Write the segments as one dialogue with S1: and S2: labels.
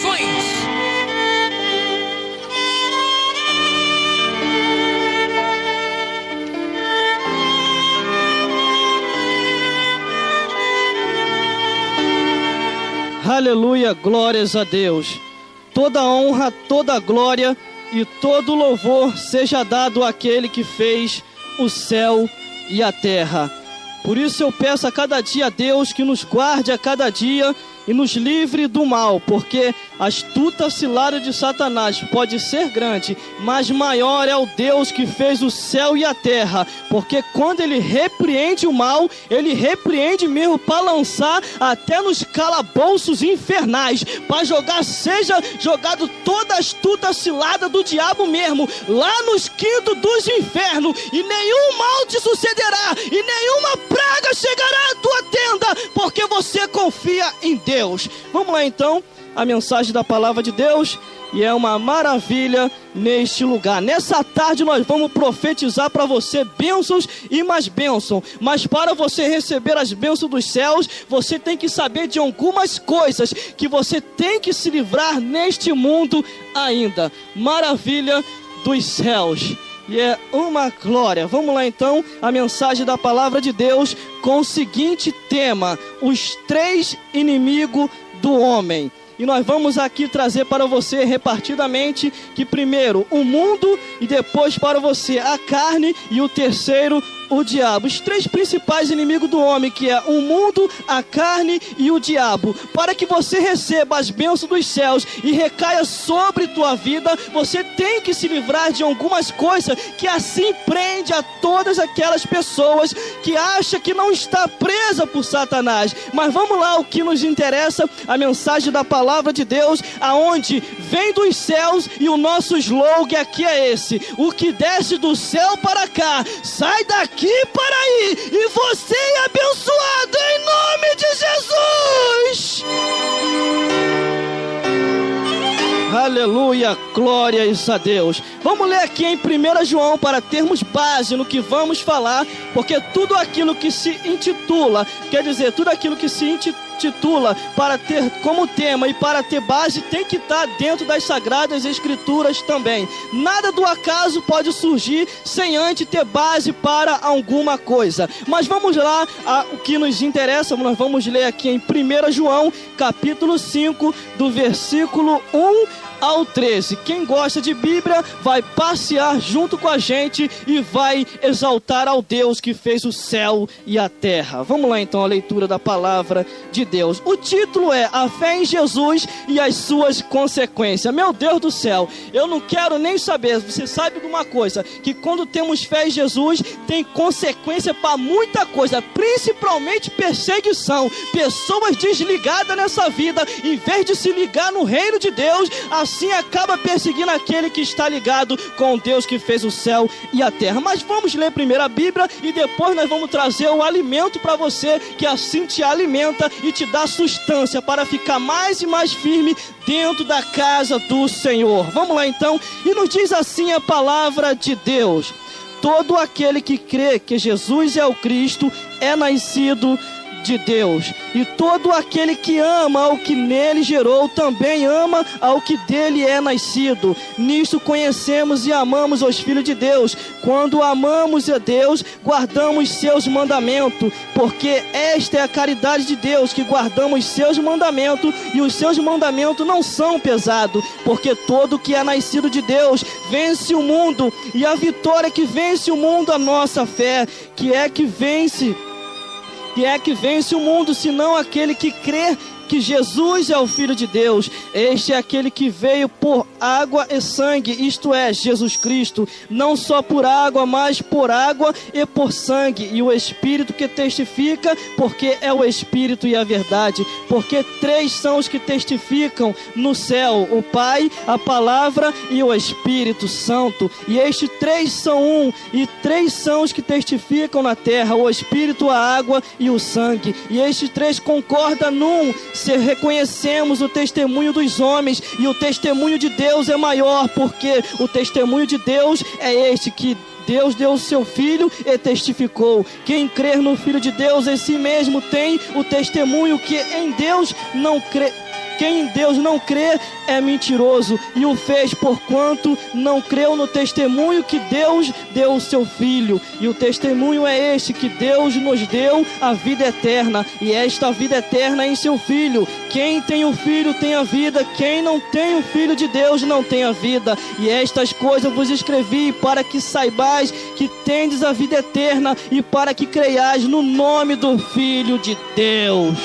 S1: gerações.
S2: Aleluia, glórias a Deus. Toda honra, toda glória e todo louvor seja dado àquele que fez o céu e a terra. Por isso eu peço a cada dia a Deus que nos guarde a cada dia e nos livre do mal, porque a astuta cilada de Satanás pode ser grande, mas maior é o Deus que fez o céu e a terra, porque quando ele repreende o mal, ele repreende mesmo para lançar até nos calabouços infernais, para jogar, seja jogado toda a astuta cilada do diabo mesmo, lá nos quintos dos infernos, e nenhum mal te sucederá, e nenhuma praga chegará à tua tenda, porque você confia em Deus. Vamos lá então, a mensagem da palavra de Deus, e é uma maravilha neste lugar. Nessa tarde nós vamos profetizar para você bênçãos e mais bênçãos, mas para você receber as bênçãos dos céus, você tem que saber de algumas coisas que você tem que se livrar neste mundo ainda. Maravilha dos céus. E é uma glória. Vamos lá então, a mensagem da palavra de Deus com o seguinte tema: os três inimigos do homem. E nós vamos aqui trazer para você repartidamente que primeiro o mundo, e depois para você a carne, e o terceiro o diabo. Os três principais inimigos do homem, que é o mundo, a carne e o diabo. Para que você receba as bênçãos dos céus e recaia sobre tua vida, você tem que se livrar de algumas coisas que assim prende a todas aquelas pessoas que acham que não está presa por Satanás. Mas vamos lá, o que nos interessa, a mensagem da palavra de Deus, aonde vem dos céus, e o nosso slogan aqui é esse: o que desce do céu para cá, sai daqui para aí, e você é abençoado em nome de Jesus. Aleluia, glórias a Deus. Vamos ler aqui em 1 João para termos base no que vamos falar, porque tudo aquilo que se intitula, quer dizer, tudo aquilo que se intitula para ter como tema e para ter base, tem que estar dentro das Sagradas Escrituras também. Nada do acaso pode surgir sem antes ter base para alguma coisa. Mas vamos lá, o que nos interessa, nós vamos ler aqui em 1 João, capítulo 5, do versículo 1 ao 13. Quem gosta de Bíblia vai passear junto com a gente e vai exaltar ao Deus que fez o céu e a terra. Vamos lá então, a leitura da palavra de Deus. O título é A Fé em Jesus e as Suas Consequências. Meu Deus do céu, eu não quero nem saber. Você sabe de uma coisa, que quando temos fé em Jesus, tem consequência para muita coisa, principalmente perseguição. Pessoas desligadas nessa vida, em vez de se ligar no reino de Deus, assim acaba perseguindo aquele que está ligado com Deus que fez o céu e a terra. Mas vamos ler primeiro a Bíblia, e depois nós vamos trazer o alimento para você, que assim te alimenta e te dá sustância para ficar mais e mais firme dentro da casa do Senhor. Vamos lá então, e nos diz assim a palavra de Deus: todo aquele que crê que Jesus é o Cristo é nascido de Deus, e todo aquele que ama ao que nele gerou também ama ao que dele é nascido. Nisto conhecemos e amamos os filhos de Deus, quando amamos a Deus, guardamos seus mandamentos, porque esta é a caridade de Deus, que guardamos seus mandamentos, e os seus mandamentos não são pesados, porque todo que é nascido de Deus vence o mundo, e a vitória que vence o mundo, a nossa fé, que é que vence o mundo, senão aquele que crê que Jesus é o Filho de Deus. Este é aquele que veio por água e sangue, isto é, Jesus Cristo, não só por água, mas por água e por sangue, e o Espírito que testifica, porque é o Espírito e a verdade, porque três são os que testificam no céu: o Pai, a Palavra e o Espírito Santo, e estes três são um, e três são os que testificam na terra: o Espírito, a água e o sangue, e estes três concordam num. Se reconhecemos o testemunho dos homens, e o testemunho de Deus é maior, porque o testemunho de Deus é este, que Deus deu o seu Filho e testificou. Quem crer no Filho de Deus em si mesmo tem o testemunho, que em Deus não crê. Quem em Deus não crê é mentiroso, e o fez porquanto não creu no testemunho que Deus deu o seu Filho. E o testemunho é este, que Deus nos deu a vida eterna, e esta vida eterna é em seu Filho. Quem tem o Filho tem a vida, quem não tem o Filho de Deus não tem a vida. E estas coisas vos escrevi para que saibais que tendes a vida eterna, e para que creiais no nome do Filho de Deus.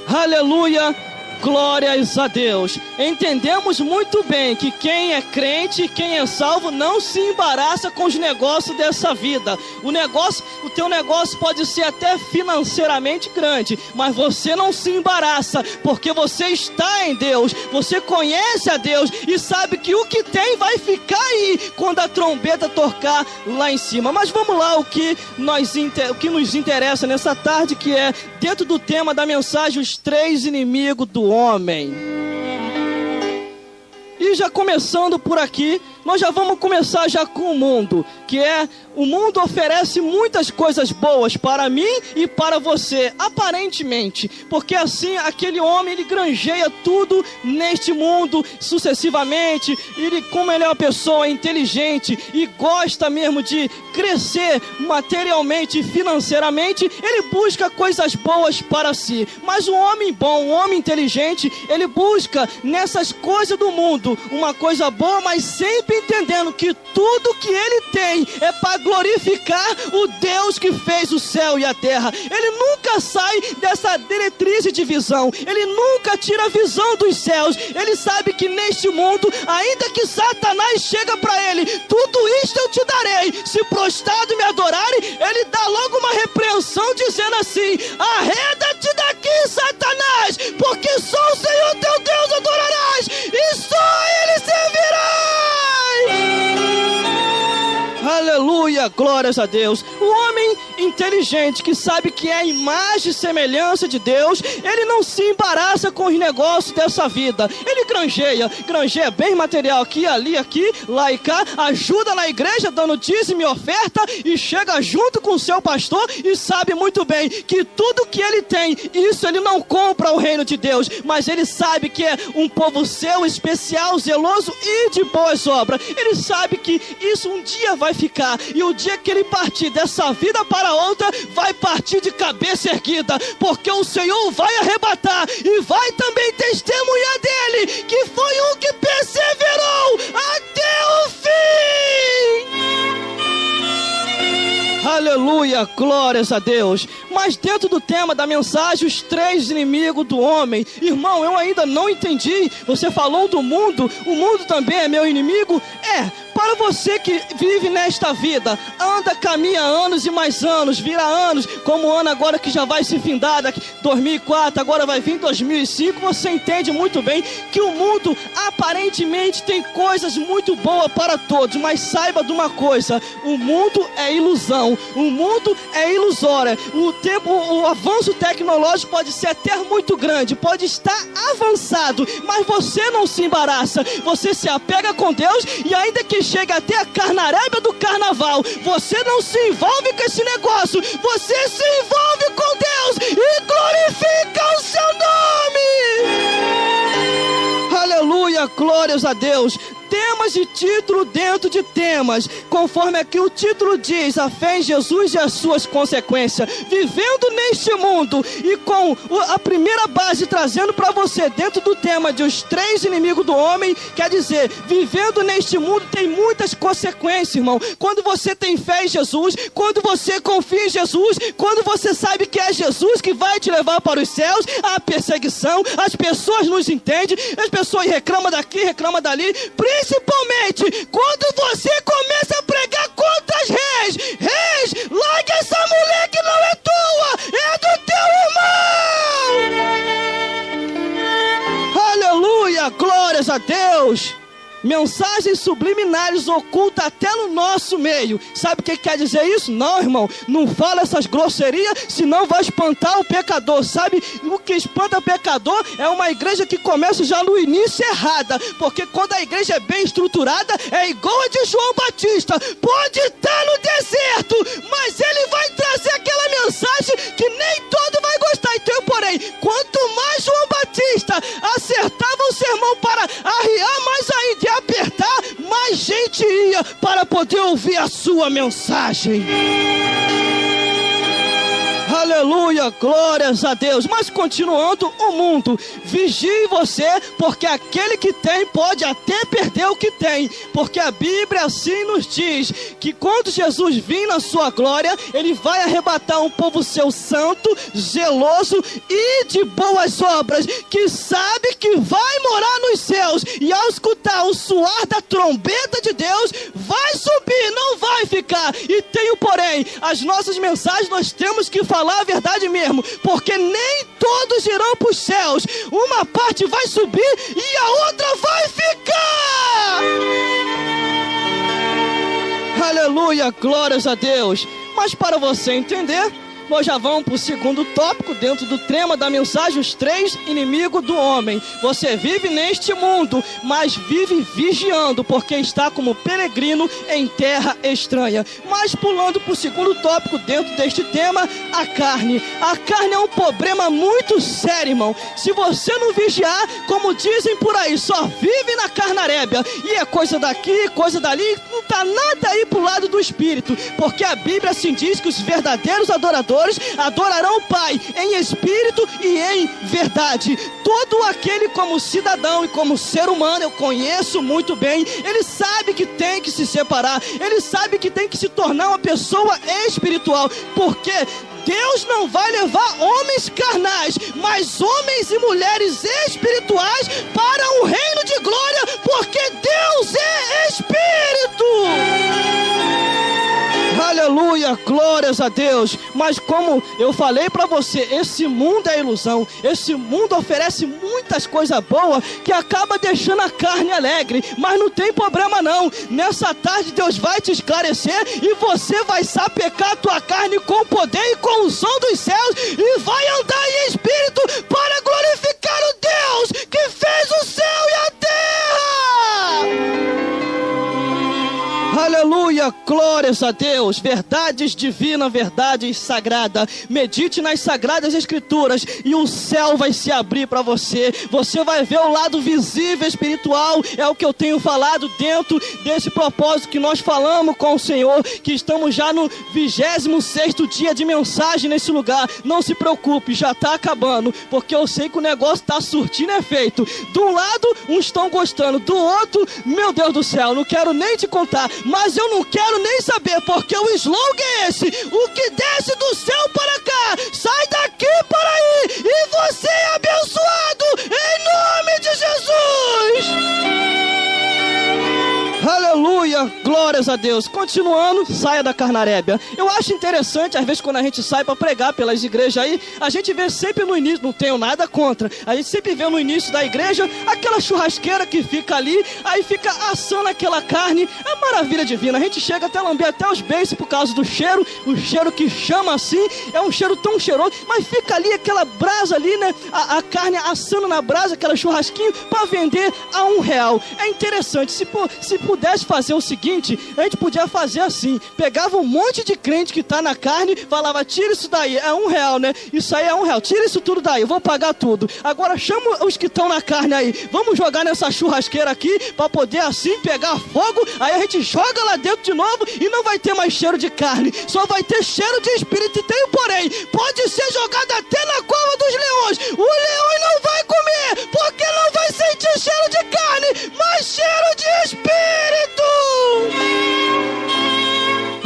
S2: Aleluia, glórias a Deus. Entendemos muito bem que quem é crente e quem é salvo não se embaraça com os negócios dessa vida. O teu negócio pode ser até financeiramente grande, mas você não se embaraça, porque você está em Deus, você conhece a Deus e sabe que o que tem vai ficar aí quando a trombeta tocar lá em cima. Mas vamos lá, o que nos interessa nessa tarde, que é dentro do tema da mensagem, os 3 inimigos do homem. E já começando por aqui, nós já vamos começar já com o mundo, que é: o mundo oferece muitas coisas boas para mim e para você, aparentemente, porque assim aquele homem, ele granjeia tudo neste mundo sucessivamente. Como ele é uma pessoa inteligente e gosta mesmo de crescer materialmente e financeiramente, ele busca coisas boas para si. Mas o homem bom, o homem inteligente, ele busca nessas coisas do mundo uma coisa boa, mas sempre entendendo que tudo que ele tem é para glorificar o Deus que fez o céu e a terra. Ele nunca sai dessa diretriz de visão, ele nunca tira a visão dos céus. Ele sabe que neste mundo, ainda que Satanás chega para ele: tudo isto eu te darei, se prostrado me adorarem, ele dá logo uma repreensão dizendo assim: arreda-te daqui, Satanás, porque só o Senhor teu Deus adorarás, e só ele servirás. Aleluia, glórias a Deus. O homem inteligente, que sabe que é a imagem e semelhança de Deus, ele não se embaraça com os negócios dessa vida. Ele granjeia bem material aqui, ali, aqui, lá e cá, ajuda na igreja dando dízimo e oferta, e chega junto com o seu pastor e sabe muito bem que tudo que ele tem, isso ele não compra o reino de Deus, mas ele sabe que é um povo seu, especial, zeloso e de boas obras. Ele sabe que isso um dia vai ficar, e o dia que ele partir dessa vida para outra, vai partir de cabeça erguida, porque o Senhor vai arrebatar e vai também testemunhar dele, que foi um que perseverou até o fim. Aleluia, glórias a Deus. Mas dentro do tema da mensagem, os 3 inimigos do homem, irmão, eu ainda não entendi. Você falou do mundo, o mundo também é meu inimigo? Para você que vive nesta vida, anda, caminha anos e mais anos, vira anos, como o ano agora que já vai se findar, 2004, agora vai vir 2005, você entende muito bem que o mundo aparentemente tem coisas muito boas para todos, mas saiba de uma coisa: o mundo é ilusão, o mundo é ilusório. O avanço tecnológico pode ser até muito grande, pode estar avançado, mas você não se embaraça, você se apega com Deus, e ainda que chega até a carnaréia do carnaval, você não se envolve com esse negócio, você se envolve com Deus e glorifica o seu nome. Aleluia, glórias a Deus. Temas e título dentro de temas, conforme aqui o título diz: a fé em Jesus e as suas consequências. Vivendo neste mundo, e com a primeira base trazendo para você dentro do tema de os 3 inimigos do homem, quer dizer, vivendo neste mundo tem muitas consequências, irmão. Quando você tem fé em Jesus, quando você confia em Jesus, quando você sabe que é Jesus que vai te levar para os céus, a perseguição, as pessoas não entendem, as pessoas reclamam daqui, reclamam dali, principalmente quando você começa a pregar contra as reis. Reis, larga essa mulher que não é tua, é do teu irmão. Aleluia, glórias a Deus. mensagens subliminares ocultas até no nosso meio. Sabe o que quer dizer isso? Não, irmão, não fala essas grosserias, senão vai espantar o pecador. Sabe o que espanta o pecador? É uma igreja que começa já no início errada, porque quando a igreja é bem estruturada, é igual a de João Batista. Pode estar no deserto, mas ele vai trazer aquela mensagem que nem todo vai gostar. Então, porém, quanto mais João Batista acertava o sermão para arriar mais ainda e apertar, mais gente ia para poder ouvir a sua mensagem. Aleluia, glórias a Deus. Mas continuando, o mundo, vigie você, porque aquele que tem pode até perder o que tem, porque a Bíblia assim nos diz, que quando Jesus vir na sua glória, ele vai arrebatar um povo seu santo, zeloso e de boas obras, que sabe que vai morar nos céus, e ao escutar o soar da trombeta de Deus, vai subir, não vai ficar. E tenho, porém, as nossas mensagens nós temos que falar a verdade mesmo, porque nem todos irão para os céus. Uma parte vai subir e a outra vai ficar. Aleluia, glórias a Deus. Mas para você entender, nós já vamos para o segundo tópico dentro do tema da mensagem, os 3 inimigos do homem. Você vive neste mundo, mas vive vigiando, porque está como peregrino em terra estranha. Mas pulando para o segundo tópico dentro deste tema, a carne. A carne é um problema muito sério, irmão. Se você não vigiar, como dizem por aí, só vive na carnarébia, e é coisa daqui, coisa dali, não está nada aí para o lado do espírito, porque a Bíblia assim diz que os verdadeiros adoradores adorarão o Pai em espírito e em verdade. Todo aquele como cidadão e como ser humano, eu conheço muito bem, ele sabe que tem que se separar, ele sabe que tem que se tornar uma pessoa espiritual, porque Deus não vai levar homens carnais, mas homens e mulheres espirituais para um reino de glória, porque Deus é espírito. Aleluia, glórias a Deus. Mas como eu falei para você, esse mundo é ilusão. Esse mundo oferece muitas coisas boas que acaba deixando a carne alegre. Mas não tem problema não. Nessa tarde Deus vai te esclarecer e você vai sapecar a tua carne com poder e com o som dos céus e vai andar em espírito para glorificar o Deus que fez o céu e a terra. Aleluia, glórias a Deus. Verdades divinas, verdades sagradas. Medite nas sagradas escrituras e o céu vai se abrir para você. Você vai ver o lado visível espiritual. É o que eu tenho falado dentro desse propósito que nós falamos com o Senhor, que estamos já no 26º dia de mensagem nesse lugar. Não se preocupe, já está acabando, porque eu sei que o negócio está surtindo efeito. De um lado, uns estão gostando, do outro, meu Deus do céu, não quero nem te contar. Mas eu não quero nem saber, porque o slogan é esse: o que desce do céu para cá, sai daqui para aí, e você é abençoado, em nome de Jesus. Aleluia, glórias a Deus. Continuando, saia da carnarébia. Eu acho interessante, às vezes quando a gente sai para pregar pelas igrejas aí, a gente vê sempre no início, não tenho nada contra, a gente sempre vê no início da igreja aquela churrasqueira que fica ali, aí fica assando aquela carne. É maravilha divina, a gente chega até a lamber até os beiços por causa do cheiro, o cheiro que chama assim, é um cheiro tão cheiroso, mas fica ali aquela brasa ali, né, a carne assando na brasa, aquela churrasquinho para vender a R$1. É interessante, se pudesse fazer o seguinte, a gente podia fazer assim, pegava um monte de crente que tá na carne, falava, tira isso daí, é R$1, né, isso aí é R$1, tira isso tudo daí, eu vou pagar tudo, agora chama os que estão na carne aí, vamos jogar nessa churrasqueira aqui, para poder assim pegar fogo, aí a gente joga lá dentro de novo, e não vai ter mais cheiro de carne, só vai ter cheiro de espírito. E tem porém, pode ser jogado até na cova dos leões, o leão não vai comer, porque não vai sentir cheiro de carne, mas cheiro de espírito.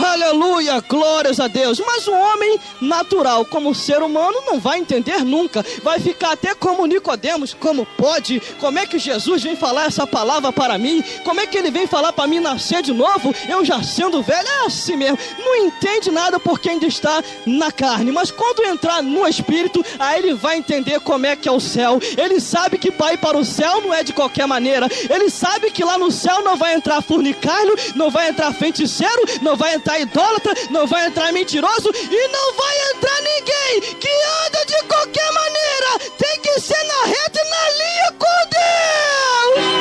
S2: Aleluia, glórias glórias a Deus. Mas o homem natural, como ser humano, não vai entender nunca. Vai ficar até como Nicodemos, como pode? Como é que Jesus vem falar essa palavra para mim? Como é que ele vem falar para mim nascer de novo? Eu já sendo velho, é assim mesmo. Não entende nada porque ainda está na carne. Mas quando entrar no Espírito, aí ele vai entender como é que é o céu. Ele sabe que para ir para o céu não é de qualquer maneira. Ele sabe que lá no céu não vai entrar fornicário, não vai entrar feiticeiro, não vai entrar idólatra, não vai entrar mentiroso e não vai entrar ninguém que anda de qualquer maneira. Tem que ser na reta e na linha com Deus.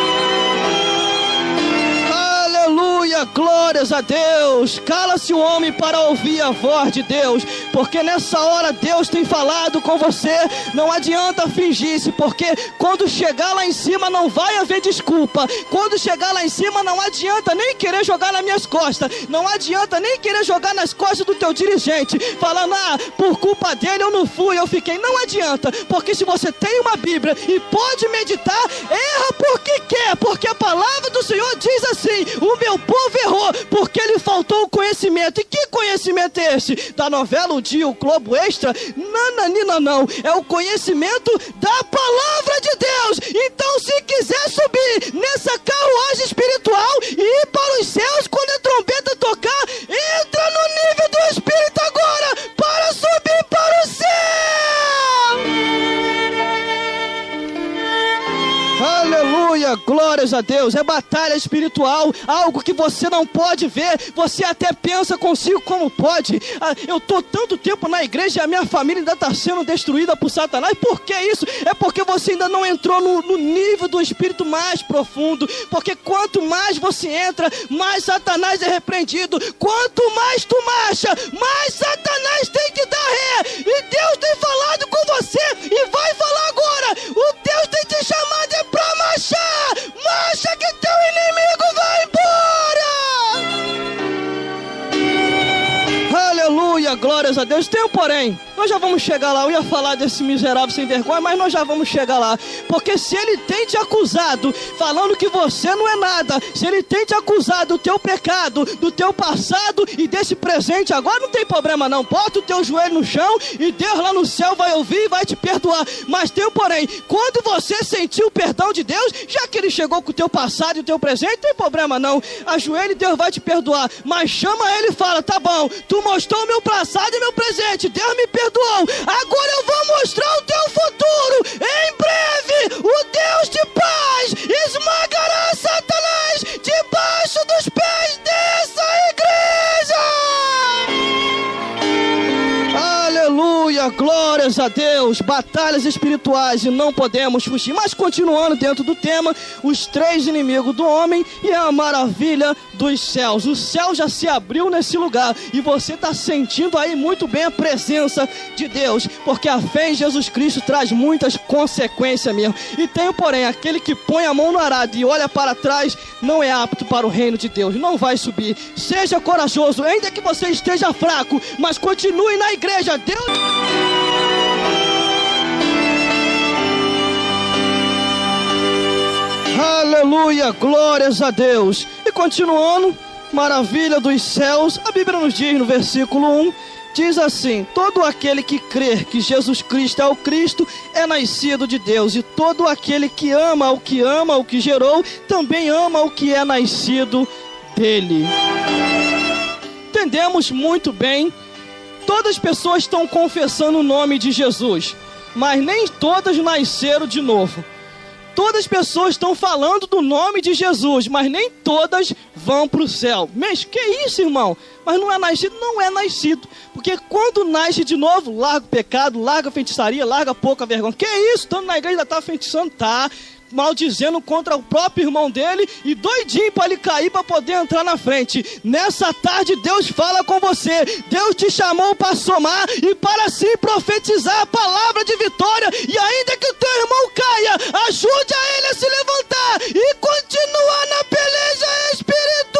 S2: Aleluia, glórias a Deus. Cala-se o homem para ouvir a voz de Deus, porque nessa hora Deus tem falado com você. Não adianta fingir-se, porque quando chegar lá em cima não vai haver desculpa. Quando chegar lá em cima não adianta nem querer jogar nas minhas costas, não adianta nem querer jogar nas costas do teu dirigente, falando, por culpa dele eu não fui, eu fiquei. Não adianta, porque se você tem uma Bíblia e pode meditar, erra porque quer, porque a palavra do Senhor diz assim: o meu povo errou porque lhe faltou o conhecimento. E que conhecimento é esse? Da novela O Dia, o Globo Extra? Nananina não, é o conhecimento da palavra de Deus. Então, se quiser subir nessa carruagem espiritual e ir para os céus quando a trombeta tocar, entra no nível do Espírito agora para subir para o céu. Aleluia, glórias a Deus. É batalha espiritual, algo que você não pode ver. Você até pensa consigo como pode. Eu estou tanto tempo na igreja e a minha família ainda está sendo destruída por Satanás. Por que isso? É porque você ainda não entrou no nível do Espírito mais profundo. Porque quanto mais você entra, mais Satanás é repreendido. Quanto mais tu marcha, mais Satanás tem que dar ré. E Deus tem falado com você e vai falar agora. O Deus tem te chamado pra marchar. Marcha que teu inimigo vai embora. Aleluia, glórias a Deus. Tem um porém. Nós já vamos chegar lá. Eu ia falar desse miserável sem vergonha, mas nós já vamos chegar lá. Porque se ele tem te acusado, falando que você não é nada, se ele tem te acusado do teu pecado, do teu passado e desse presente, agora não tem problema não. Bota o teu joelho no chão e Deus lá no céu vai ouvir e vai te perdoar. Mas tem um porém. Quando você sentir o perdão de Deus, já que ele chegou com o teu passado e o teu presente, não tem problema não. Ajoelha e Deus vai te perdoar. Mas chama ele e fala: tá bom, tu mostrou o meu passado e meu presente, Deus me perdoou. Agora eu vou mostrar o teu futuro. Em breve, o Deus de paz esmagará Satanás debaixo dos pés dessa igreja. Aleluia, glórias a Deus. Batalhas espirituais e não podemos fugir. Mas continuando dentro do tema, os três inimigos do homem e a maravilha dos céus. O céu já se abriu nesse lugar e você está sentindo aí muito bem a presença de Deus, porque a fé em Jesus Cristo traz muitas consequências mesmo. E tem porém, aquele que põe a mão no arado e olha para trás não é apto para o reino de Deus, não vai subir. Seja corajoso, ainda que você esteja fraco, mas continue na igreja. Deus... Aleluia, glórias a Deus. E continuando, maravilha dos céus, a Bíblia nos diz no versículo 1, diz assim: todo aquele que crer que Jesus Cristo é o Cristo é nascido de Deus, e todo aquele que ama o que gerou, também ama o que é nascido dele. Entendemos muito bem, todas as pessoas estão confessando o nome de Jesus, mas nem todas nasceram de novo. Todas as pessoas estão falando do nome de Jesus, mas nem todas vão para o céu. Mas que isso, irmão? Mas não é nascido? Não é nascido. Porque quando nasce de novo, larga o pecado, larga a feitiçaria, larga pouca vergonha. Que isso? Estando na igreja, está feitiçando? Tá. Maldizendo contra o próprio irmão dele e doidinho para ele cair para poder entrar na frente. Nessa tarde Deus fala com você. Deus te chamou para somar e para sim profetizar a palavra de vitória. E ainda que o teu irmão caia, ajude a ele a se levantar e continuar na peleja espiritual.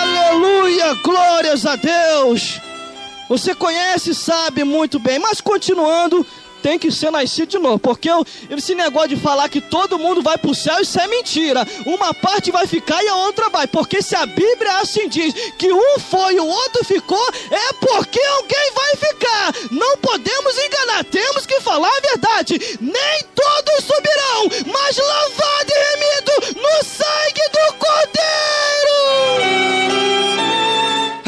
S2: Aleluia, glórias a Deus. Você conhece e sabe muito bem. Mas continuando, tem que ser nascido de novo. Porque esse negócio de falar que todo mundo vai para o céu, isso é mentira. Uma parte vai ficar e a outra vai. Porque se a Bíblia assim diz que um foi e o outro ficou, é porque alguém vai ficar. Não podemos enganar, temos que falar a verdade. Nem todos subirão, mas lavado e remido no sangue do Cordeiro.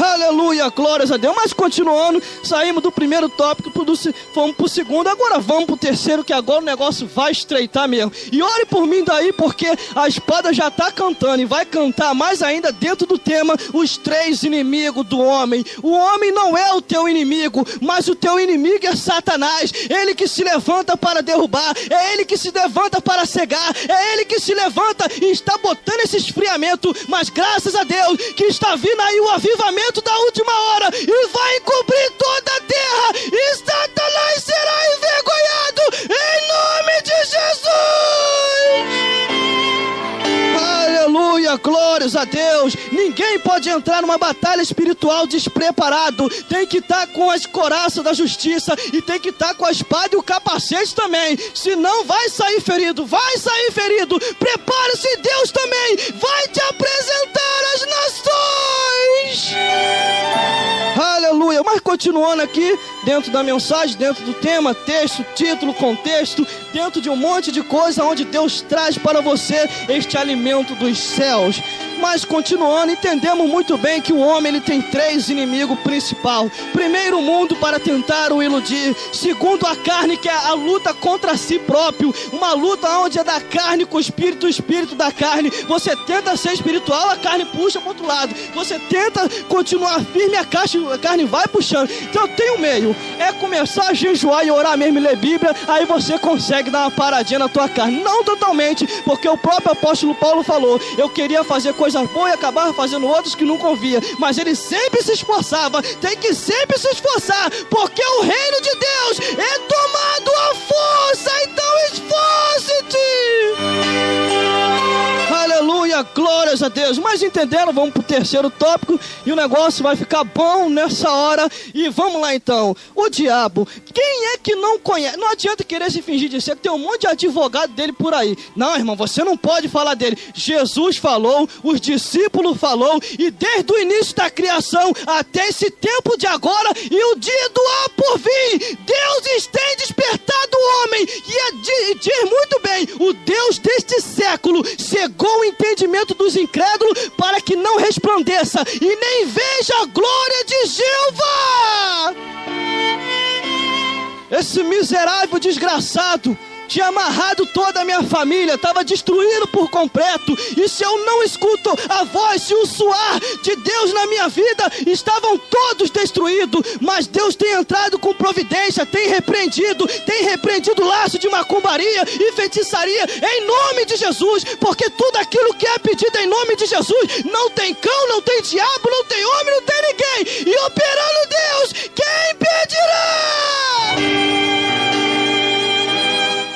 S2: Aleluia, glórias a Deus. Mas continuando, saímos do primeiro tópico, fomos pro segundo, agora vamos pro terceiro, que agora o negócio vai estreitar mesmo. E ore por mim daí, porque a espada já está cantando e vai cantar mais ainda dentro do tema, os três inimigos do homem. O homem não é o teu inimigo, mas o teu inimigo é Satanás. Ele que se levanta para derrubar, é ele que se levanta para cegar, é ele que se levanta e está botando esse esfriamento. Mas graças a Deus que está vindo aí o avivamento da última hora e vai encobrir toda a terra e Satanás será envergonhado em nome de Jesus. Aleluia, glórias a Deus. Ninguém pode entrar numa batalha espiritual despreparado. Tem que estar com as couraças da justiça e tem que estar com a espada e o capacete também. Senão vai sair ferido, vai sair ferido. Prepare-se, Deus também vai te apresentar às nações. Aleluia. Mas continuando aqui, dentro da mensagem, dentro do tema, texto, título, contexto, dentro de um monte de coisa onde Deus traz para você este alimento dos céus. Mas continuando, entendemos muito bem que o homem ele tem três inimigos principais. Primeiro, o mundo para tentar o iludir. Segundo, a carne, que é a luta contra si próprio. Uma luta onde é da carne com o espírito da carne. Você tenta ser espiritual, a carne puxa para o outro lado. Você tenta continuar firme, a carne vai puxando. Então tem um meio, é começar a jejuar e orar mesmo e ler Bíblia. Aí você consegue dar uma paradinha na tua carne. Não totalmente, porque o próprio apóstolo Paulo falou, eu queria fazer coisas boas e acabava fazendo outras que não convia. Mas ele sempre se esforçava. Tem que sempre se esforçar, porque o reino de Deus é tomado à força. Então esforce-te. Aleluia, glórias a Deus. Mas entenderam? Vamos para o terceiro tópico e o negócio vai ficar bom nessa hora. E vamos lá então. O diabo, quem é que não conhece? Não adianta querer se fingir de ser, que tem um monte de advogado dele por aí. Não, irmão, você não pode falar dele. Jesus falou, os discípulos falou, e desde o início da criação até esse tempo de agora e o dia do há por vir, Deus tem despertado o homem e diz muito bem, o Deus deste século cegou o entendimento dos incrédulos para que não resplandeça e nem veja a glória de Jeová. Esse miserável desgraçado tinha amarrado toda a minha família, estava destruído por completo. E se eu não escuto a voz e o suar de Deus na minha vida, estavam todos destruídos. Mas Deus tem entrado com providência, tem repreendido o laço de macumbaria e feitiçaria em nome de Jesus. Porque tudo aquilo que é pedido em nome de Jesus, não tem cão, não tem diabo, não tem homem, não tem ninguém. E operando Deus, quem impedirá?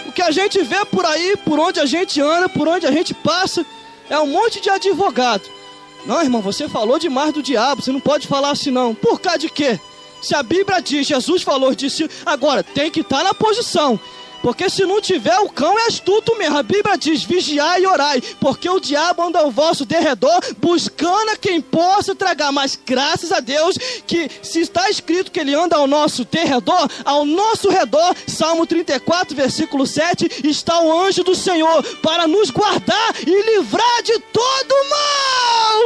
S2: O que a gente vê por aí, por onde a gente anda, por onde a gente passa, é um monte de advogado. Não, irmão, você falou demais do diabo, você não pode falar assim não. Por causa de quê? Se a Bíblia diz, Jesus falou, disse, agora tem que estar na posição. Porque se não tiver, o cão é astuto mesmo. A Bíblia diz, vigiai e orai, porque o diabo anda ao vosso derredor, buscando a quem possa tragar. Mas graças a Deus, que se está escrito que ele anda ao nosso derredor, ao nosso redor, Salmo 34, versículo 7, está o anjo do Senhor, para nos guardar e livrar de todo mal.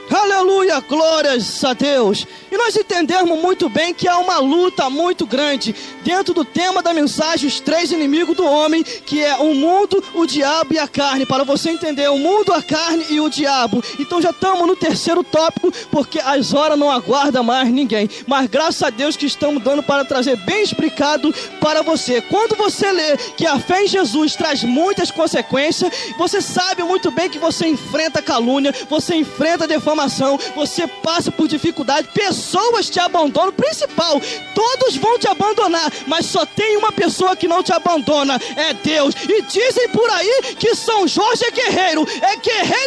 S2: Aleluia, glórias a Deus. E nós entendemos muito bem que há uma luta muito grande dentro do tema da mensagem, os três inimigos do homem, que é o mundo, o diabo e a carne. Para você entender, o mundo, a carne e o diabo. Então já estamos no terceiro tópico, porque as horas não aguardam mais ninguém. Mas graças a Deus que estamos dando para trazer bem explicado para você. Quando você lê que a fé em Jesus traz muitas consequências, você sabe muito bem que você enfrenta calúnia, você enfrenta defamação, você passa por dificuldade, pessoas te abandonam, principal, todos vão te abandonar, mas só tem uma pessoa que não te abandona, é Deus. E dizem por aí que São Jorge é guerreiro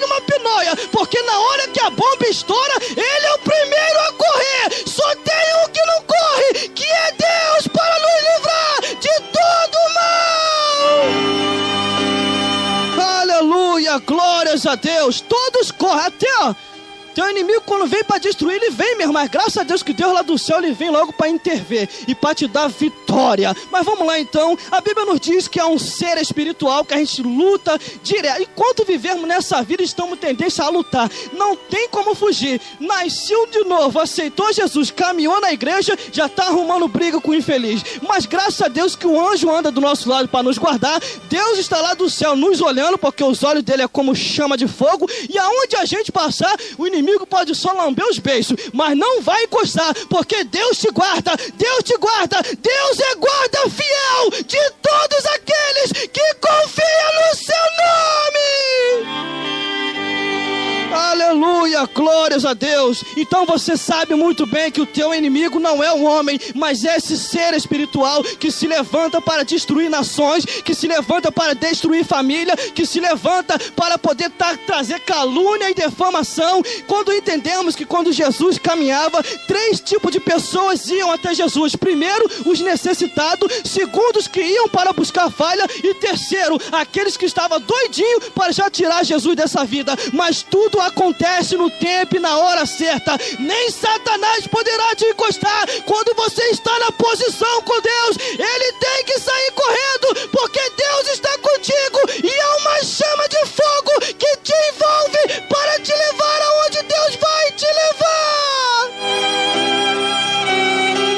S2: uma pinóia, porque na hora que a bomba estoura, ele é o primeiro a correr. Só tem um que não corre, que é a Deus. Todos correm. Até, teu inimigo quando vem para destruir, ele vem mesmo. Mas graças a Deus que Deus lá do céu, ele vem logo para intervir e para te dar vitória. Mas vamos lá então. A Bíblia nos diz que é um ser espiritual, que a gente luta direto. Enquanto vivermos nessa vida, estamos tendência a lutar. Não tem como fugir. Nasceu de novo, aceitou Jesus, caminhou na igreja, já está arrumando briga com o infeliz. Mas graças a Deus que o anjo anda do nosso lado para nos guardar. Deus está lá do céu nos olhando, porque os olhos dele é como chama de fogo. E aonde a gente passar, o inimigo pode só lamber os beiços, mas não vai encostar, porque Deus te guarda, Deus te guarda, Deus é guarda fiel de todos aqueles que confiam no seu nome. Aleluia, glórias a Deus. Então você sabe muito bem que o teu inimigo não é um homem, mas é esse ser espiritual que se levanta para destruir nações, que se levanta para destruir família, que se levanta para poder trazer calúnia e defamação. Quando entendemos que quando Jesus caminhava, 3 tipos de pessoas iam até Jesus. Primeiro, os necessitados. Segundo, os que iam para buscar falha. E terceiro, aqueles que estavam doidinhos para já tirar Jesus dessa vida. Mas tudo acontece no tempo e na hora certa. Nem Satanás poderá te encostar. Quando você está na posição com Deus, ele tem que sair correndo, porque Deus está contigo e é uma chama de fogo que te envolve para te levar aonde Deus vai te levar.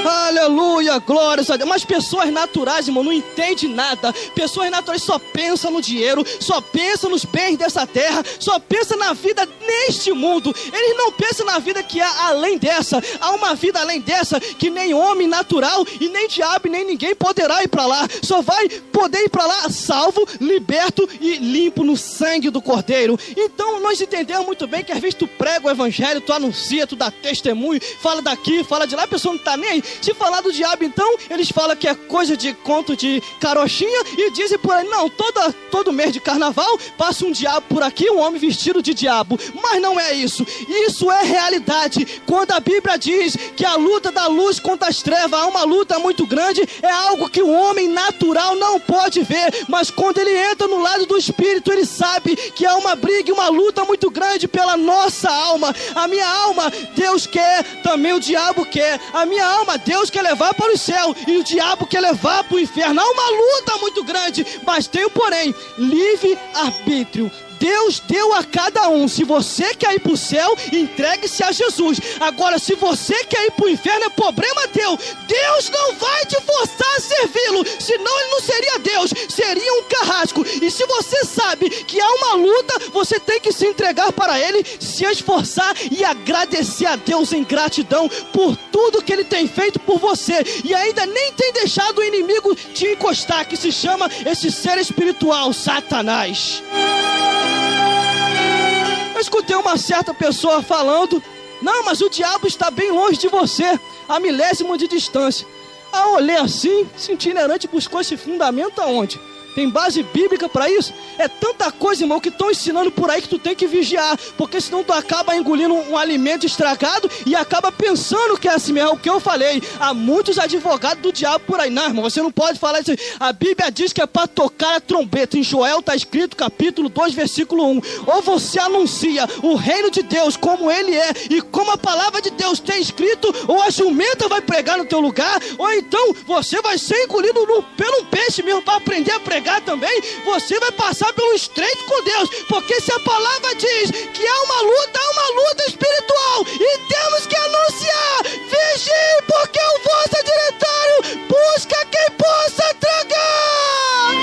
S2: Aleluia, glórias a Deus. Mas pessoas naturais, irmão, não entendem nada. Pessoas naturais só pensam no dinheiro, só pensam nos bens dessa terra, só pensam na vida neste mundo. Eles não pensam na vida que há além dessa. Há uma vida além dessa que nem homem natural e nem diabo, nem ninguém poderá ir para lá. Só vai poder ir para lá salvo, liberto e limpo no sangue do Cordeiro. Então nós entendemos muito bem que às vezes tu prega o evangelho, tu anuncia, tu dá testemunho, fala daqui, fala de lá, a pessoa não está nem aí. Se falar do diabo, então, eles falam que é coisa de conto de carochinha e dizem por aí, não, todo mês de carnaval passa um diabo por aqui, um homem vestido de diabo. Mas não é isso. Isso é realidade. Quando a Bíblia diz que a luta da luz contra as trevas é uma luta muito grande, é algo que o homem natural não pode ver. Mas quando ele entra no lado do Espírito, ele sabe que é uma briga e uma luta muito grande pela nossa alma. A minha alma, Deus quer, também o diabo quer. A minha alma, Deus quer levar para o céu e o diabo quer levar para o inferno. Há uma luta muito grande, mas tem, porém, livre-arbítrio. Deus deu a cada um. Se você quer ir para o céu, entregue-se a Jesus. Agora, se você quer ir para o inferno, é problema teu. Deus não vai te forçar a servi-lo, senão ele não seria Deus, seria um carrasco. E se você sabe que há uma luta, você tem que se entregar para ele, se esforçar e agradecer a Deus em gratidão por tudo que ele tem feito por você. E ainda nem tem deixado o inimigo te encostar, que se chama esse ser espiritual, Satanás. Eu escutei uma certa pessoa falando, não, mas o diabo está bem longe de você, a milésimo de distância. Aí eu olhei assim, esse itinerante buscou esse fundamento aonde? Tem base bíblica para isso? É tanta coisa, irmão, que estão ensinando por aí que tu tem que vigiar, porque senão tu acaba engolindo um alimento estragado e acaba pensando que é assim mesmo. O que eu falei, há muitos advogados do diabo por aí. Não, irmão, você não pode falar isso. A Bíblia diz que é para tocar a trombeta. Em Joel está escrito, capítulo 2, versículo 1. Ou você anuncia o reino de Deus como ele é e como a palavra de Deus tem escrito, ou a jumenta vai pregar no teu lugar, ou então você vai ser engolido pelo um peixe mesmo para aprender a pregar também. Você vai passar pelo estreito com Deus, porque se a palavra diz que há uma luta espiritual e temos que anunciar, vigie, porque o vosso diretório busca quem possa tragar.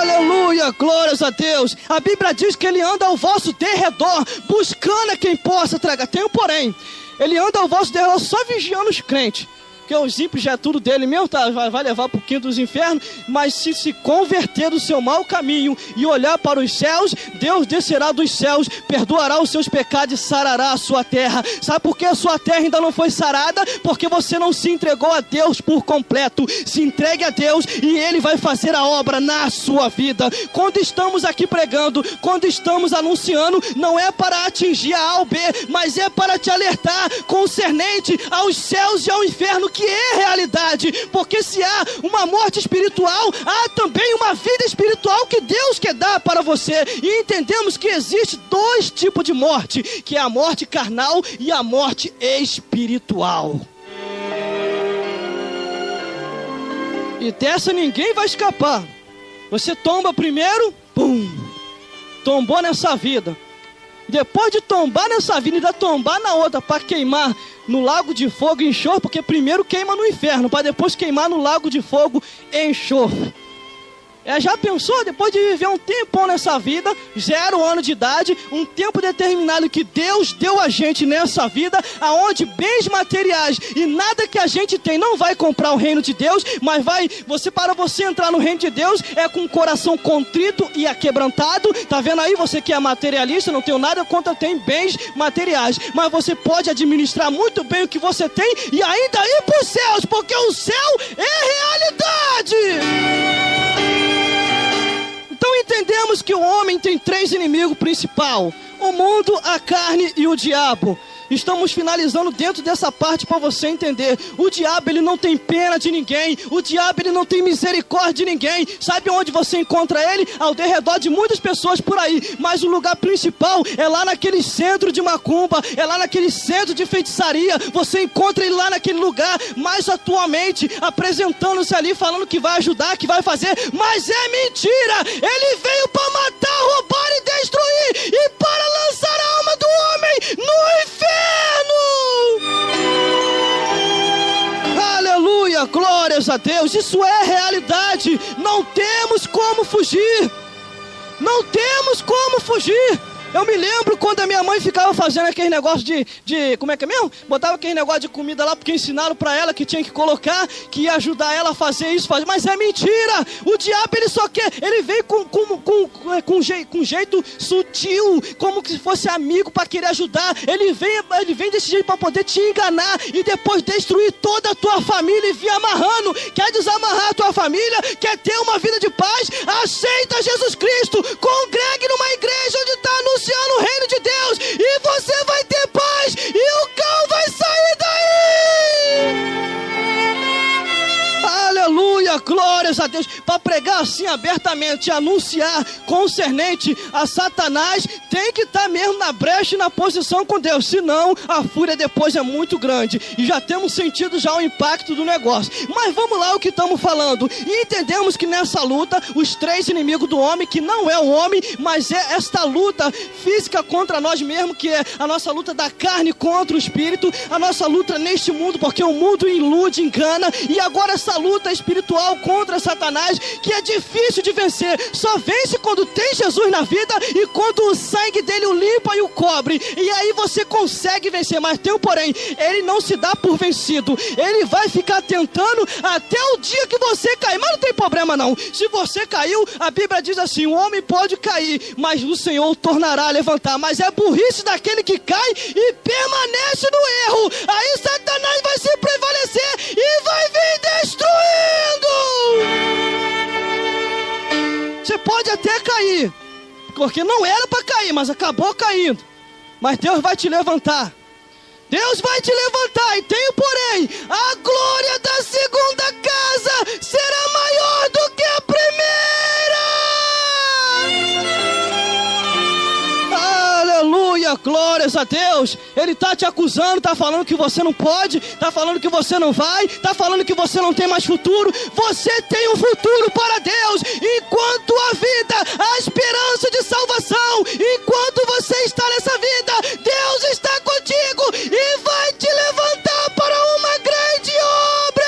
S2: Aleluia, glórias a Deus. A Bíblia diz que ele anda ao vosso derredor, buscando a quem possa tragar. Tem um porém, ele anda ao vosso derredor só vigiando os crentes, porque os ímpios já é tudo dele mesmo, tá? Vai levar para o quinto dos infernos. Mas se converter do seu mau caminho e olhar para os céus, Deus descerá dos céus, perdoará os seus pecados e sarará a sua terra. Sabe por que a sua terra ainda não foi sarada? Porque você não se entregou a Deus por completo. Se entregue a Deus e ele vai fazer a obra na sua vida. Quando estamos aqui pregando, quando estamos anunciando, não é para atingir a A ou B, mas é para te alertar concernente aos céus e ao inferno que é realidade, porque se há uma morte espiritual, há também uma vida espiritual que Deus quer dar para você. E entendemos que existe dois tipos de morte, que é a morte carnal e a morte espiritual. E dessa ninguém vai escapar. Você tomba primeiro, pum, tombou nessa vida. Depois de tombar nessa vida, ainda tombar na outra, para queimar no lago de fogo e enxofre, porque primeiro queima no inferno, para depois queimar no lago de fogo e enxofre. Já pensou, depois de viver um tempão nessa vida, 0 anos de idade, um tempo determinado que Deus deu a gente nessa vida, aonde bens materiais e nada que a gente tem não vai comprar o reino de Deus, mas para você entrar no reino de Deus, é com o coração contrito e aquebrantado. Tá vendo aí, você que é materialista, não tem nada contra tem bens materiais, mas você pode administrar muito bem o que você tem e ainda ir para os céus, porque o céu é realidade. Então entendemos que o homem tem 3 inimigos principais: o mundo, a carne e o diabo. Estamos finalizando dentro dessa parte para você entender. O diabo, ele não tem pena de ninguém. O diabo, ele não tem misericórdia de ninguém. Sabe onde você encontra ele? Ao redor de muitas pessoas por aí. Mas o lugar principal é lá naquele centro de macumba, é lá naquele centro de feitiçaria. Você encontra ele lá naquele lugar, mais atualmente apresentando-se ali, falando que vai ajudar, que vai fazer. Mas é mentira. Ele veio para matar, roubar e destruir, e para lançar a alma do homem no inferno. Aleluia, glórias a Deus. Isso é realidade. Não temos como fugir. Não temos como fugir. Eu me lembro quando a minha mãe ficava fazendo aquele negócio de como é que é mesmo? Botava aquele negócio de comida lá, porque ensinaram pra ela que tinha que colocar, que ia ajudar ela a fazer isso, mas é mentira. O diabo, ele só quer, ele vem com jeito sutil, como se fosse amigo para querer ajudar. Ele vem desse jeito para poder te enganar e depois destruir toda a tua família e vir amarrando. Quer desamarrar a tua família? Quer ter uma vida de paz? Aceita Jesus Cristo, congregue numa igreja onde está anunciando o reino de Deus, e você vai ter paz, e o cão vai sair daí. Aleluia, glórias a Deus. Para pregar assim abertamente, anunciar concernente a Satanás, tem que estar mesmo na brecha e na posição com Deus, senão a fúria depois é muito grande, e já temos sentido já o impacto do negócio. Mas vamos lá o que estamos falando, e entendemos que nessa luta, os 3 inimigos do homem, que não é o homem, mas é esta luta física contra nós mesmos, que é a nossa luta da carne contra o espírito, a nossa luta neste mundo, porque o mundo ilude, engana, e agora essa luta espiritual contra Satanás, que é difícil de vencer. Só vence quando tem Jesus na vida e quando o sangue dele o limpa e o cobre, e aí você consegue vencer. Mas tem um porém, ele não se dá por vencido, ele vai ficar tentando até o dia que você cair. Mas não tem problema não, se você caiu, a Bíblia diz assim: o homem pode cair, mas o Senhor o tornará a levantar. Mas é burrice daquele que cai e permanece no erro. Aí Satanás vai se prevalecer e vai vir destruindo. Você pode até cair, porque não era para cair, mas acabou caindo. Mas Deus vai te levantar. Deus vai te levantar. E tem porém, a glória da segunda casa será maior do que a primeira. Aleluia, glórias a Deus. Ele está te acusando, está falando que você não pode, está falando que você não vai, está falando que você não tem mais futuro. Você tem um futuro para Deus. Enquanto a vida, a esperança de salvação, enquanto você está nessa vida, Deus está contigo e vai te levantar para uma grande obra.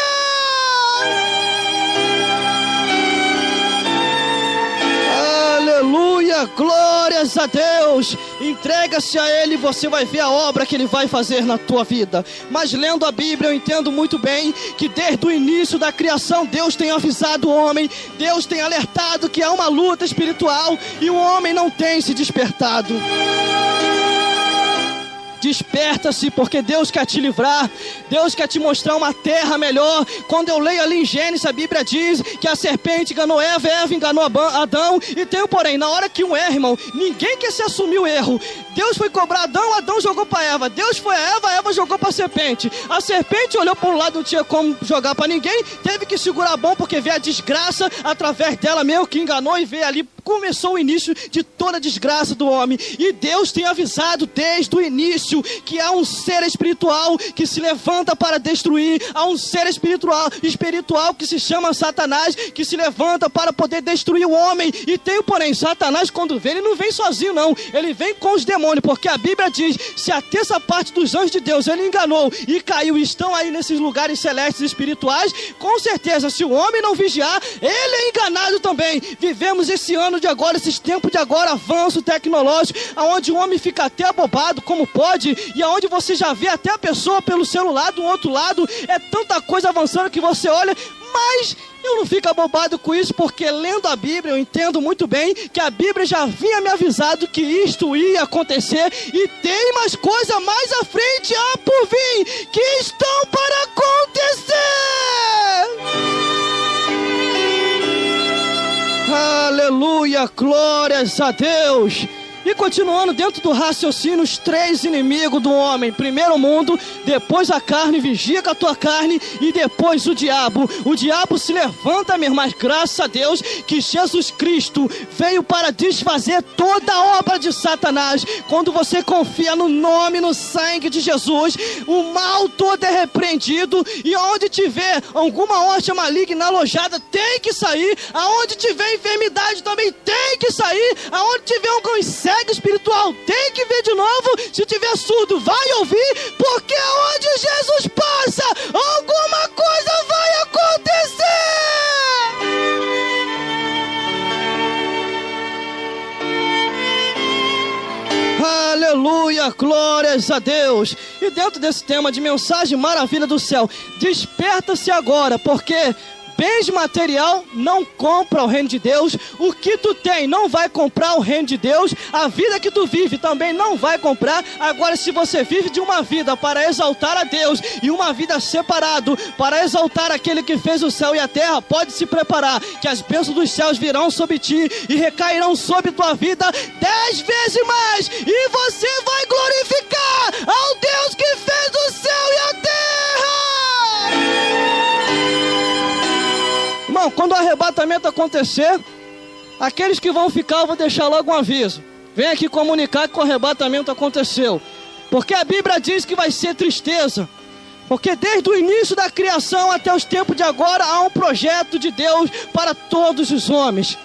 S2: Aleluia, glórias a Deus. Entrega-se a Ele, você vai ver a obra que Ele vai fazer na tua vida. Mas lendo a Bíblia, eu entendo muito bem que desde o início da criação, Deus tem avisado o homem, Deus tem alertado que há uma luta espiritual, e o homem não tem se despertado. Desperta-se, porque Deus quer te livrar. Deus quer te mostrar uma terra melhor. Quando eu leio ali em Gênesis, a Bíblia diz que a serpente enganou Eva, Eva enganou Adão. E tem, porém, na hora que um erra, irmão, ninguém quer se assumir o erro. Deus foi cobrar Adão, Adão jogou para Eva. Deus foi a Eva jogou para a serpente. A serpente olhou para um lado, não tinha como jogar para ninguém. Teve que segurar a mão, porque veio a desgraça através dela mesmo, que enganou, e veio ali. Começou o início de toda a desgraça do homem. E Deus tem avisado desde o início que há um ser espiritual que se levanta para destruir. Há um ser espiritual que se chama Satanás, que se levanta para poder destruir o homem. E tem, porém, Satanás, quando vem, ele não vem sozinho, não. Ele vem com os demônios, porque a Bíblia diz: se a terça parte dos anjos de Deus ele enganou e caiu, e estão aí nesses lugares celestes e espirituais, com certeza, se o homem não vigiar, ele é enganado também. Vivemos esse ano de agora, esses tempos de agora, avanço tecnológico, aonde o homem fica até abobado como pode, e aonde você já vê até a pessoa pelo celular do outro lado. É tanta coisa avançando que você olha, mas eu não fico abobado com isso, porque lendo a Bíblia eu entendo muito bem que a Bíblia já vinha me avisado que isto ia acontecer, e tem mais coisa mais à frente por vir que estão para acontecer. Aleluia, glórias a Deus. E continuando dentro do raciocínio, os três inimigos do homem: primeiro o mundo, depois a carne, vigia com a tua carne, e depois o diabo. O diabo se levanta, minha irmã, graças a Deus que Jesus Cristo veio para desfazer toda a obra de Satanás. Quando você confia no nome, no sangue de Jesus, o mal todo é repreendido, e onde tiver alguma hoste maligna alojada, tem que sair. Aonde tiver enfermidade também tem que sair. Aonde tiver algum inseto espiritual, tem que ver de novo. Se tiver surdo, vai ouvir, porque onde Jesus passa, alguma coisa vai acontecer. Aleluia, glórias a Deus. E dentro desse tema de mensagem maravilha do céu, desperta-se agora, porque bens material não compra o reino de Deus. O que tu tem não vai comprar o reino de Deus. A vida que tu vive também não vai comprar. Agora, se você vive de uma vida para exaltar a Deus e uma vida separado para exaltar aquele que fez o céu e a terra, pode se preparar, que as bênçãos dos céus virão sobre ti e recairão sobre tua vida 10 vezes mais, e você vai glorificar ao Deus que fez o céu e a terra. Irmão, quando o arrebatamento acontecer, aqueles que vão ficar, eu vou deixar logo um aviso: vem aqui comunicar que o arrebatamento aconteceu, porque a Bíblia diz que vai ser tristeza, porque desde o início da criação até os tempos de agora há um projeto de Deus para todos os homens.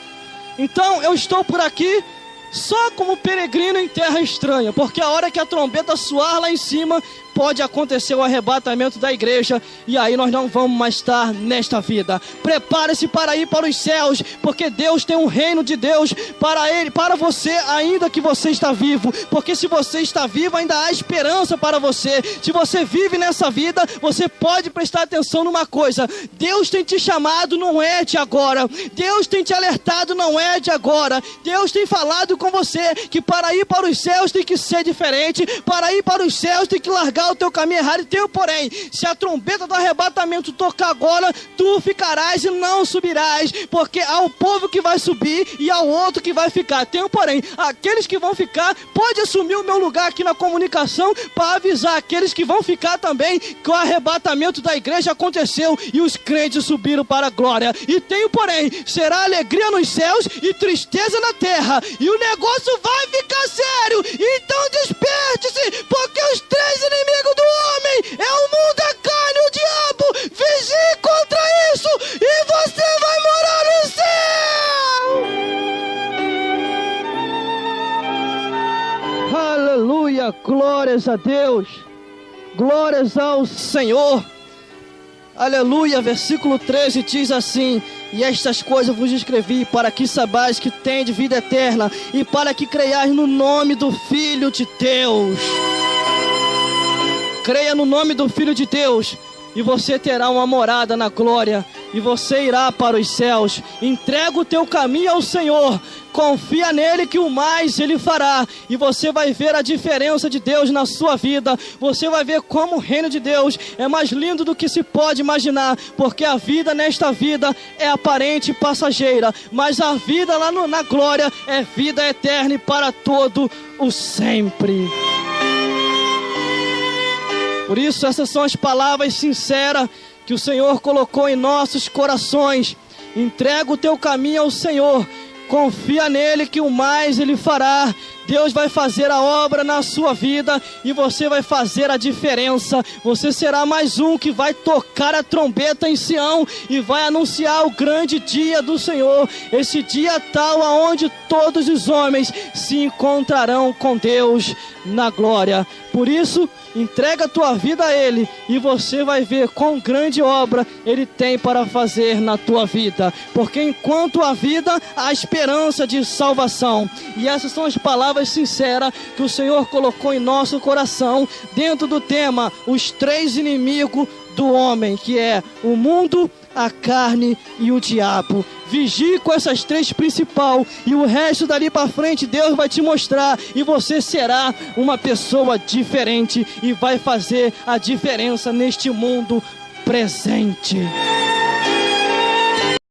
S2: Então eu estou por aqui só como peregrino em terra estranha, porque a hora que a trombeta soar lá em cima, pode acontecer o arrebatamento da igreja, e aí nós não vamos mais estar nesta vida. Prepare-se para ir para os céus, porque Deus tem um reino de Deus para ele, para você, ainda que você está vivo. Porque se você está vivo, ainda há esperança para você. Se você vive nessa vida, você pode prestar atenção numa coisa: Deus tem te chamado, não é de agora. Deus tem te alertado, não é de agora. Deus tem falado com você que para ir para os céus tem que ser diferente. Para ir para os céus tem que largar o teu caminho errado. E tem, porém, se a trombeta do arrebatamento tocar agora, tu ficarás e não subirás, porque há o povo que vai subir e há o outro que vai ficar. Tem, porém, aqueles que vão ficar, pode assumir o meu lugar aqui na comunicação para avisar aqueles que vão ficar também que o arrebatamento da igreja aconteceu e os crentes subiram para a glória. E tem, porém, será alegria nos céus e tristeza na terra, e o negócio vai ficar sério. Então desperte-se, porque os três inimigos do homem é o mundo, a carne e o diabo. Vigie contra isso e você vai morar no céu. Aleluia, glórias a Deus, glórias ao Senhor. Aleluia, versículo 13 diz assim: e estas coisas vos escrevi para que saibais que tendes vida eterna, e para que creiais no nome do Filho de Deus. Creia no nome do Filho de Deus. e você terá uma morada na glória, e você irá para os céus. Entrega o teu caminho ao Senhor, confia nele que o mais ele fará, e você vai ver a diferença de Deus na sua vida. Você vai ver como o reino de Deus é mais lindo do que se pode imaginar, porque a vida nesta vida é aparente e passageira, mas a vida lá na glória é vida eterna e para todo o sempre. Por isso, essas são as palavras sinceras que o Senhor colocou em nossos corações. Entrega o teu caminho ao Senhor, confia nele que o mais ele fará. Deus vai fazer a obra na sua vida e você vai fazer a diferença. Você será mais um que vai tocar a trombeta em Sião e vai anunciar o grande dia do Senhor. Esse dia tal aonde todos os homens se encontrarão com Deus na glória. Por isso, entrega a tua vida a Ele e você vai ver quão grande obra Ele tem para fazer na tua vida. Porque enquanto há vida, há esperança de salvação. E essas são as palavras sinceras que o Senhor colocou em nosso coração dentro do tema: os três inimigos do homem, que é o mundo, a carne e o diabo. Vigie com essas três principais e o resto dali para frente Deus vai te mostrar, e você será uma pessoa diferente e vai fazer a diferença neste mundo presente.